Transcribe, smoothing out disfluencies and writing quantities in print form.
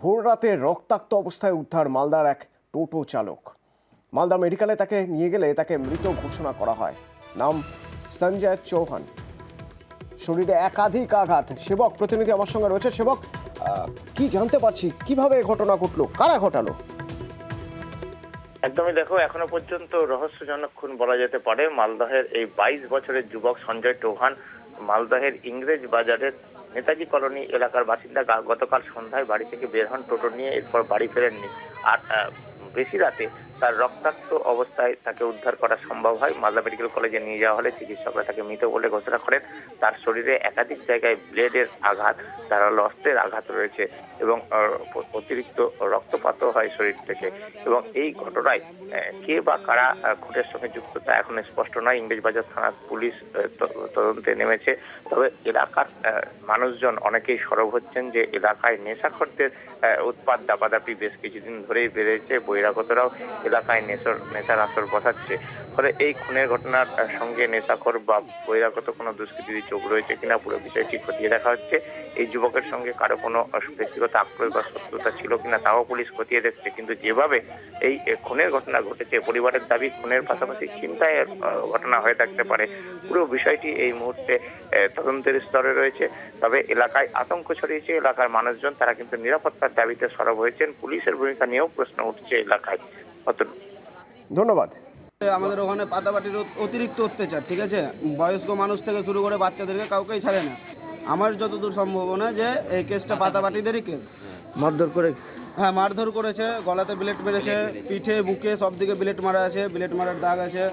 ভোর রাতে রক্তাক্ত অবস্থায় উদ্ধার মালদার এক টোটো চালক। মালদা মেডিকেলে তাকে নিয়ে গেলে তাকে মৃত ঘোষণা করা হয়। নাম সঞ্জয় চৌহান। শরীরে একাধিক আঘাত। সেবক প্রতিনিধি আমার সঙ্গে রয়েছে। সেবক, কি জানতে পারছি, কিভাবে ঘটনা ঘটলো, কারা ঘটালো? একদমই, দেখো, এখনো পর্যন্ত রহস্যজনক খুন বলা যেতে পারে। মালদহের এই 22 বছরের যুবক সঞ্জয় চৌহান মালদহের ইংরেজ বাজারের নেতাজি কলোনি এলাকার বাসিন্দা। গতকাল সন্ধ্যায় বাড়ি থেকে বের হন টোটো নিয়ে, এরপর বাড়ি ফেরেননি। আর বেশি রাতে তার রক্তাক্ত অবস্থায় তাকে উদ্ধার করা সম্ভব হয়। মালদা মেডিকেল কলেজে নিয়ে যাওয়া হলে চিকিৎসকরা তাকে মৃত বলে ঘোষণা করেন। তার শরীরে একাধিক জায়গায় ব্লেডের আঘাত, ধারালো অস্ত্রের আঘাত রয়েছে এবং অতিরিক্ত রক্তপাতও হয় শরীর থেকে। এবং এই ঘটনায় কে বা কারা খুনের সঙ্গে যুক্ত তা এখন স্পষ্ট নয়। ইংরেজবাজার থানার পুলিশ তদন্তে নেমেছে। তবে এলাকার মানুষজন অনেকেই সরব হচ্ছেন যে এলাকায় নেশাখোরদের উৎপাত দাপাদাপি বেশ কিছুদিন ধরেই বেড়েছে। বহিরাগতরাও এলাকায় নেশার আসর বসাচ্ছে। ফলে এই খুনের ঘটনার সঙ্গে নেশাখোর বা বহিরাগত কোনো দুষ্কৃতীর যোগ রয়েছে কিনা পুরো বিষয়টি খতিয়ে দেখা হচ্ছে। এই যুবকের সঙ্গে কারো কোনো ব্যক্তিগত আক্রোশ বা শত্রুতা ছিল কিনা তাও পুলিশ খতিয়ে দেখছে। কিন্তু যেভাবে এই খুনের ঘটনা ঘটেছে, পরিবারের দাবি খুনের পাশাপাশি ছিনতাইয়ের ঘটনা হয়ে থাকতে পারে। পুরো বিষয়টি এই মুহূর্তে তদন্তের স্তরে রয়েছে। তবে এলাকায় আতঙ্ক ছড়িয়েছে। এলাকার মানুষজন তারা কিন্তু নিরাপত্তার দাবিতে সরব হয়েছেন। পুলিশের ভূমিকা নিয়েও প্রশ্ন উঠছে এলাকায়। ধন্যবাদ। আমাদের ওখানে পাতাপাটির অতিরিক্ত অত্যাচার, ঠিক আছে, বয়স্ক মানুষ থেকে শুরু করে বাচ্চাদেরকে কাউকেই ছাড়ে না। আমার যতদূর সম্ভাবনা যে এই কেসটা পাতাপাটিদেরই কেস। মারধর করে? হ্যাঁ, মারধর করেছে, গলাতে ব্লেড মেরেছে, পিঠে বুকে সব দিকে ব্লেড মারা আছে, ব্লেড মারার দাগ আছে।